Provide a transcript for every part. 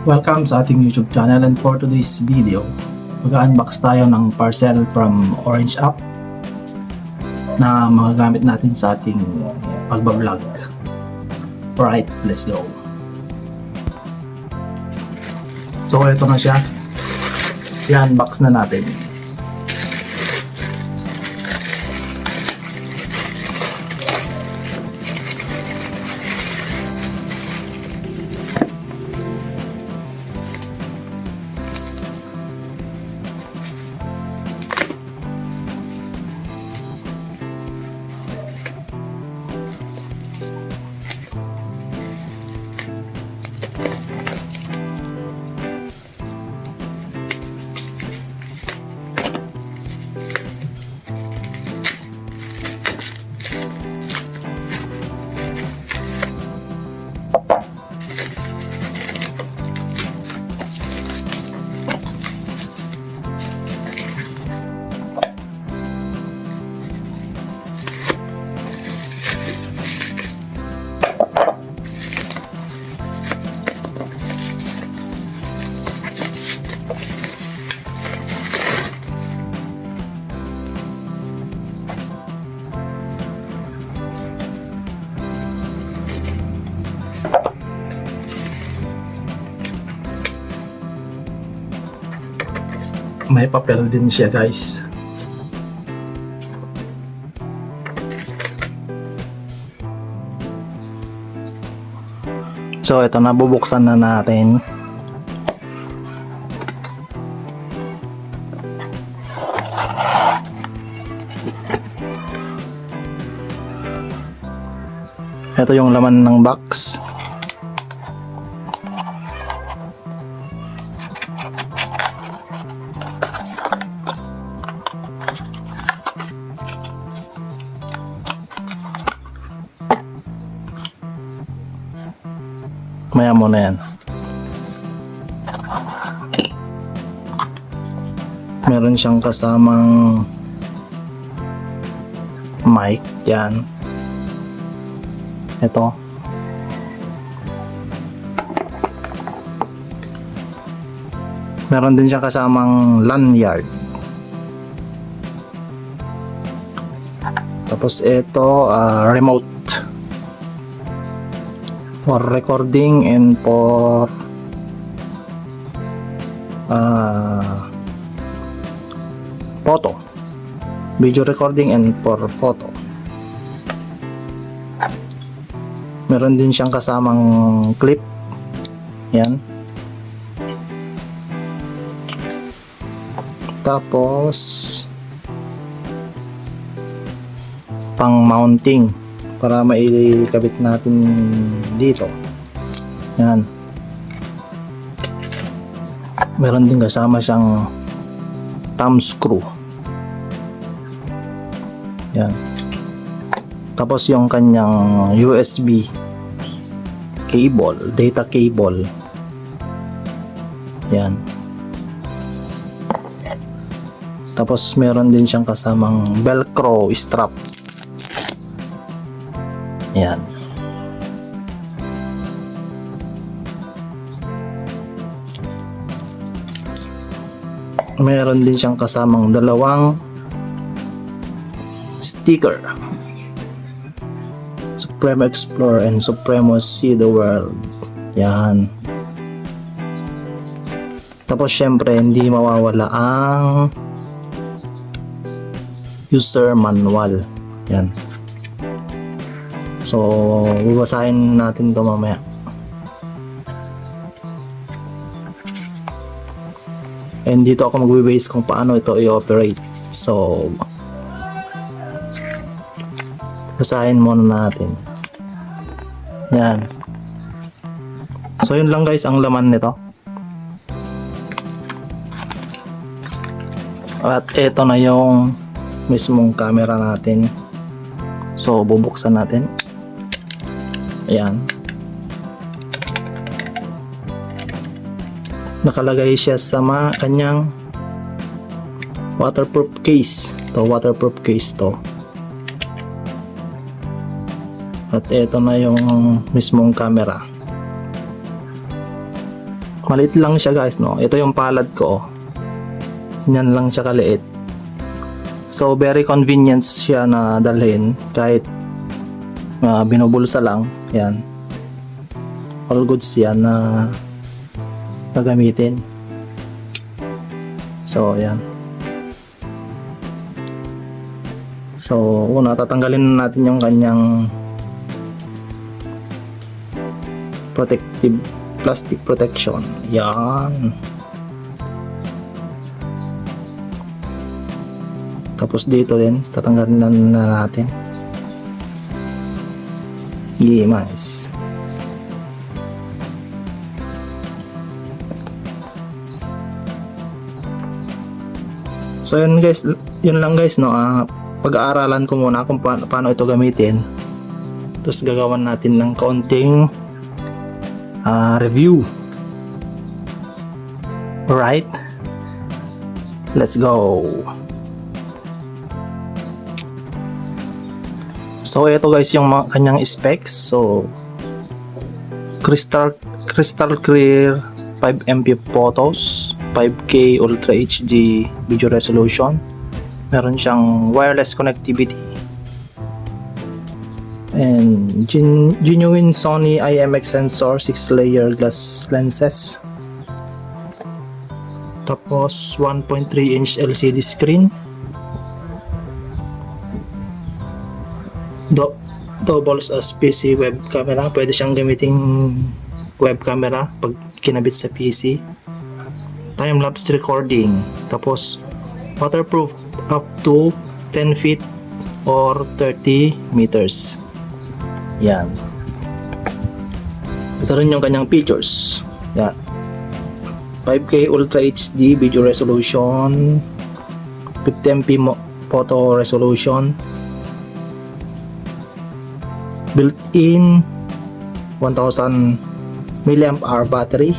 Welcome sa ating YouTube channel, and for today's video, mag-unbox tayo ng parcel from Orange App na magagamit natin sa ating pagbablog. Alright, let's go. So ito na siya, i-unbox na natin. May papel din siya, guys. So ito na, bubuksan na natin. Ito yung laman ng box. Maya mo na yan. Meron siyang kasamang mic. Yan. Ito. Meron din siyang kasamang lanyard. Tapos ito, remote for recording and for photo, video recording and for photo. Meron din siyang kasamang clip. Yan. Tapos pang mounting para maikabit natin dito. Yan. Meron din kasama siyang thumb screw. Yan. Tapos yung kanyang USB cable, data cable. Yan. Tapos meron din siyang kasamang velcro strap. Yan. Meron din siyang kasamang dalawang sticker. Supremo Explore and Supremo See the World. Yan. Tapos syempre hindi mawawala ang user manual. Yan. So, babasahin natin ito mamaya. And dito ako magbe-base kung paano ito i-operate. So, basahin muna natin. Yan. So, yun lang guys ang laman nito. At ito na yung mismong camera natin. So, bubuksan natin. Ayan. Nakalagay siya sa kanyang waterproof case. Waterproof case to. At ito na yung mismong camera. Maliit lang siya guys, no? Ito yung palad ko. Yan lang siya kaliit. So very convenient siya na dalhin kahit binubulsa lang. Yan. All goods yan na gagamitin. So yan. So una, tatanggalin natin yung kanyang protective plastic protection. Yan. Tapos dito din, tatanggalin na natin. Gimas. So yun guys, yun lang guys, no. Pag-aaralan ko muna kung paano ito gamitin. Tapos gagawan natin ng kaunting review. Alright, let's go. So ito guys yung kanyang specs. So crystal clear 5MP photos, 5K Ultra HD video resolution. Meron siyang wireless connectivity. And genuine Sony IMX sensor, 6-layer glass lenses. Tapos 1.3-inch LCD screen. Doubles as PC web camera. Pwede siyang gamiting web camera pag kinabit sa PC. Time-lapse recording. Tapos waterproof up to 10 feet or 30 meters. Yan. Ito rin yung kanyang features. Yan. 5K Ultra HD video resolution, 50MP photo resolution, built-in 1000 mAh battery,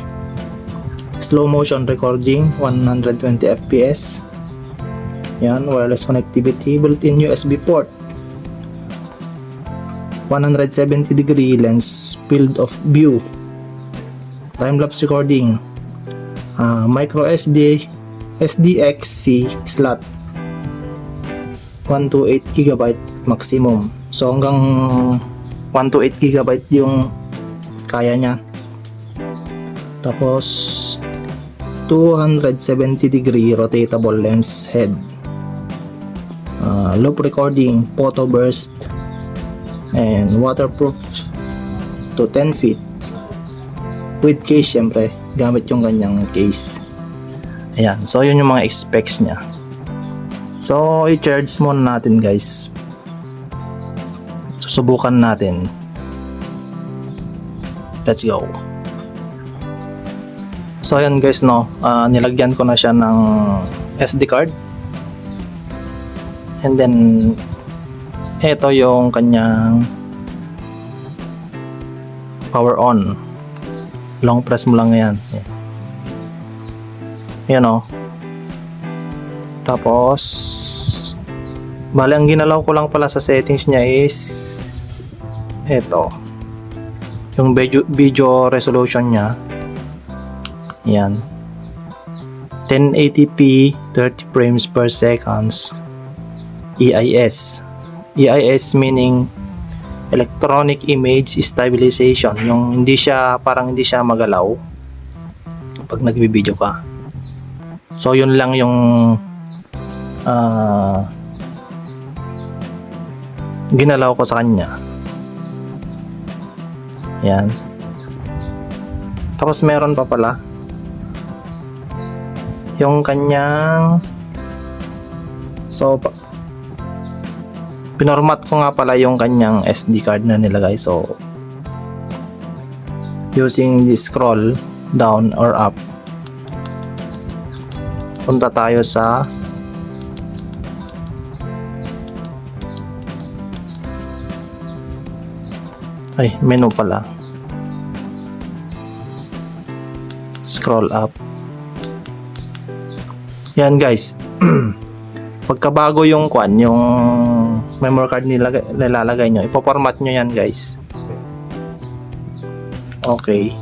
slow motion recording 120 fps. Yan, wireless connectivity, built-in USB port, 170 degree lens field of view, time-lapse recording, micro SD SDXC slot, 128 GB maximum. So hanggang 128 GB yung kaya niya. Tapos 270 degree rotatable lens head, loop recording, photo burst, and waterproof to 10 feet with case. Syempre gamit yung kanyang case. Ayan, so yun yung mga specs niya. So i-charge muna natin guys. Susubukan natin. Let's go. So ayan guys, no, nilagyan ko na siya ng SD card. And then ito yung kanyang power on. Long press mo lang yan. Yan o. Tapos bali ang ginalaw ko lang pala sa settings niya is ito, yung video resolution niya. Yan, 1080p 30 frames per seconds. EIS meaning electronic image stabilization, yung hindi siya magalaw pag nagbibideo ka. So yun lang yung ginalaw ko sa kanya. Yan. Tapos meron pa pala yung kanyang, so pinormat ko nga pala yung kanyang SD card na nilagay. So using the scroll down or up, punta tayo sa menu pala. Scroll up. Yan guys. Pagkabago yung yung memory card nilalagay nyo, ipoformat nyo yan guys. Okay.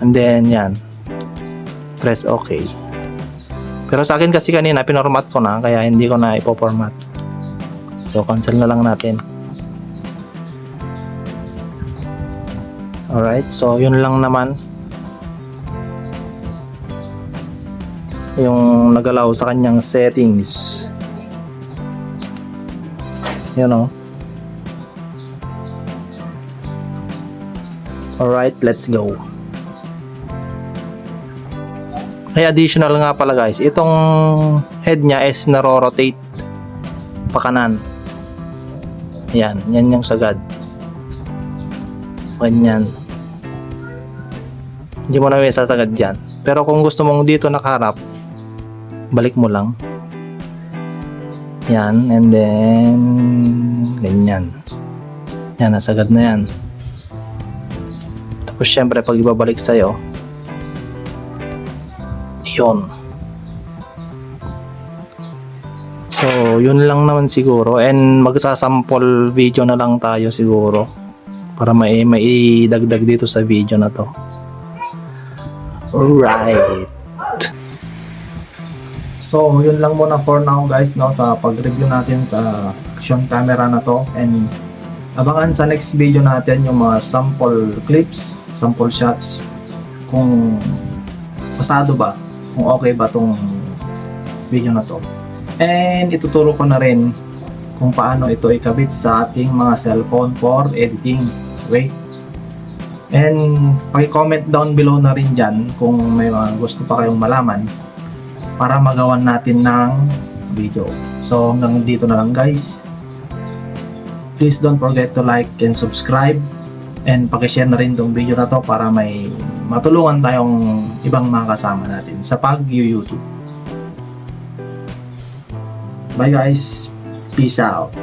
And then yan, Press OK. Pero sa akin kasi kanina pinormat ko na, kaya hindi ko na ipoformat. So cancel na lang natin. Alright, so yun lang naman yung nagalaw sa kanyang settings. You know. Alright, let's go. Ay, additional nga pala guys, itong head niya is naro-rotate pa kanan. Yan yung sagad. Ganyan. Hindi mo na may sasagad yan. Pero kung gusto mong dito nakaharap, balik mo lang. Yan, and then ganyan. Yan, nasagad na yan. Tapos syempre pag ibabalik sa'yo, yun. So, yun lang naman siguro. And magsasample video na lang tayo siguro para may dagdag dito sa video na to. Alright. So, yun lang muna for now guys, no, sa pag-review natin sa action camera na to. And abangan sa next video natin yung mga sample clips, sample shots, kung pasado ba, kung okay ba tong video na to. And ituturo ko na rin kung paano ito ikabit sa ating mga cellphone for editing. Okay? And paki-comment down below na rin dyan kung may mga gusto pa kayong malaman para magawan natin ng video. So hanggang dito na lang guys. Please don't forget to like and subscribe, and paki-share na rin tong video na to para may matulungan tayong ibang mga kasama natin sa pag-YouTube. Bye guys. Peace out.